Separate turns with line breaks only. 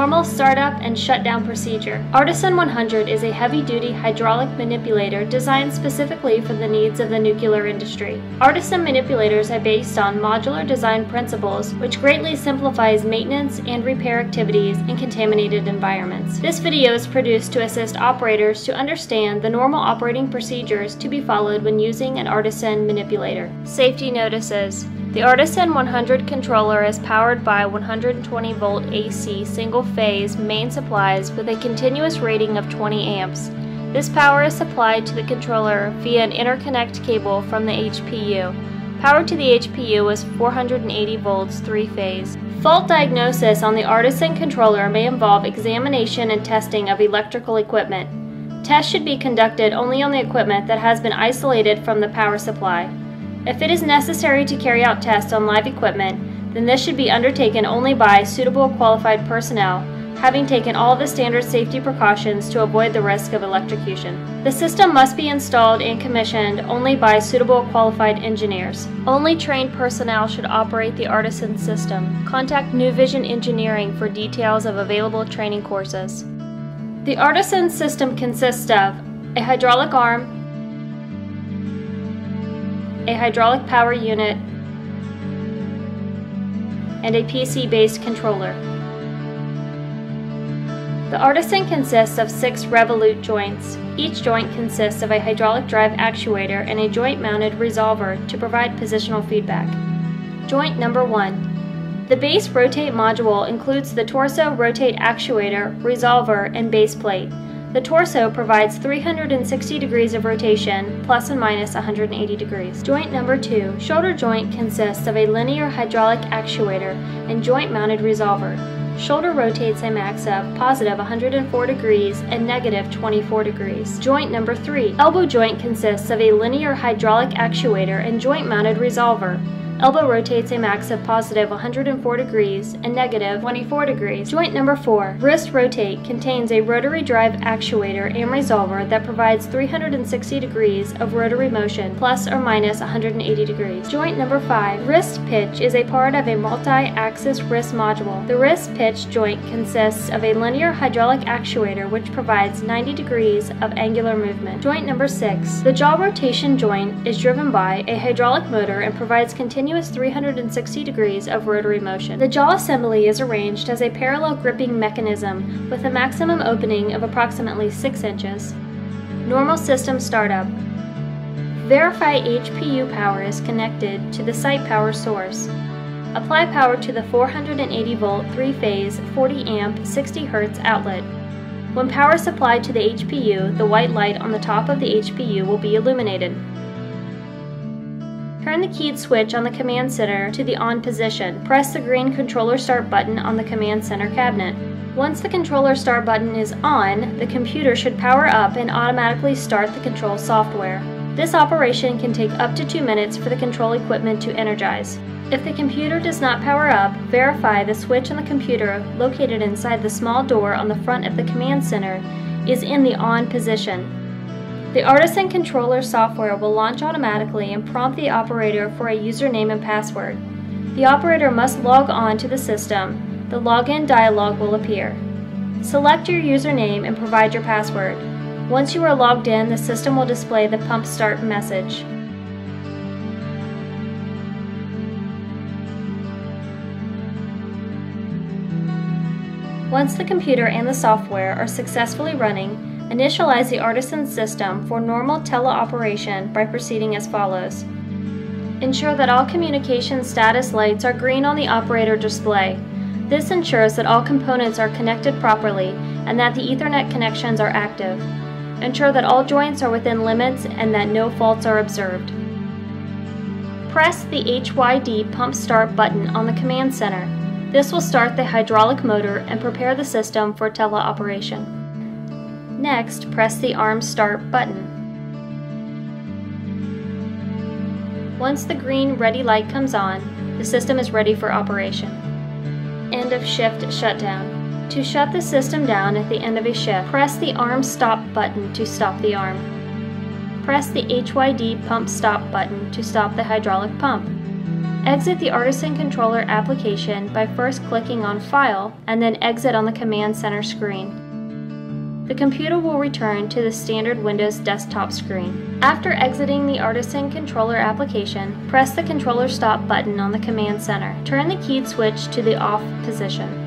Normal startup and shutdown procedure. Artisan 100 is a heavy-duty hydraulic manipulator designed specifically for the needs of the nuclear industry. Artisan manipulators are based on modular design principles, which greatly simplifies maintenance and repair activities in contaminated environments. This video is produced to assist operators to understand the normal operating procedures to be followed when using an Artisan manipulator. Safety notices. The Artisan 100 controller is powered by 120 volt AC single-phase main supplies with a continuous rating of 20 amps. This power is supplied to the controller via an interconnect cable from the HPU. Power to the HPU is 480 volts 3-phase. Fault diagnosis on the Artisan controller may involve examination and testing of electrical equipment. Tests should be conducted only on the equipment that has been isolated from the power supply. If it is necessary to carry out tests on live equipment, then this should be undertaken only by suitable qualified personnel, having taken all the standard safety precautions to avoid the risk of electrocution. The system must be installed and commissioned only by suitable qualified engineers. Only trained personnel should operate the Artisan system. Contact NuVision Engineering for details of available training courses. The Artisan system consists of a hydraulic arm, a hydraulic power unit, and a PC-based controller. The Artisan consists of 6 revolute joints. Each joint consists of a hydraulic drive actuator and a joint-mounted resolver to provide positional feedback. Joint number 1. The base rotate module includes the torso rotate actuator, resolver, and base plate. The torso provides 360 degrees of rotation, plus and minus 180 degrees. Joint number 2, shoulder joint, consists of a linear hydraulic actuator and joint-mounted resolver. Shoulder rotates a max of positive 104 degrees and negative 24 degrees. Joint number 3, elbow joint, consists of a linear hydraulic actuator and joint-mounted resolver. Elbow rotates a max of positive 104 degrees and negative 24 degrees. Joint number 4, wrist rotate, contains a rotary drive actuator and resolver that provides 360 degrees of rotary motion, plus or minus 180 degrees. Joint number 5, wrist pitch, is a part of a multi-axis wrist module. The wrist pitch joint consists of a linear hydraulic actuator which provides 90 degrees of angular movement. Joint number 6, the jaw rotation joint, is driven by a hydraulic motor and provides continuous 360 degrees of rotary motion. The jaw assembly is arranged as a parallel gripping mechanism with a maximum opening of approximately 6 inches. Normal system startup. Verify HPU power is connected to the site power source. Apply power to the 480 volt 3-phase 40 amp 60 Hz outlet. When power is supplied to the HPU, the white light on the top of the HPU will be illuminated. Turn the keyed switch on the command center to the on position. Press the green controller start button on the command center cabinet. Once the controller start button is on, the computer should power up and automatically start the control software. This operation can take up to 2 minutes for the control equipment to energize. If the computer does not power up, verify the switch on the computer located inside the small door on the front of the command center is in the on position. The Artisan controller software will launch automatically and prompt the operator for a username and password. The operator must log on to the system. The login dialog will appear. Select your username and provide your password. Once you are logged in, the system will display the pump start message. Once the computer and the software are successfully running, initialize the Artisan system for normal teleoperation by proceeding as follows. Ensure that all communication status lights are green on the operator display. This ensures that all components are connected properly and that the Ethernet connections are active. Ensure that all joints are within limits and that no faults are observed. Press the HYD pump start button on the command center. This will start the hydraulic motor and prepare the system for teleoperation. Next, press the arm start button. Once the green ready light comes on, the system is ready for operation. End of shift shutdown. To shut the system down at the end of a shift, press the arm stop button to stop the arm. Press the HYD pump stop button to stop the hydraulic pump. Exit the Artisan controller application by first clicking on File and then Exit on the Command Center screen. The computer will return to the standard Windows desktop screen. After exiting the Artisan controller application, press the controller stop button on the Command Center. Turn the keyed switch to the off position.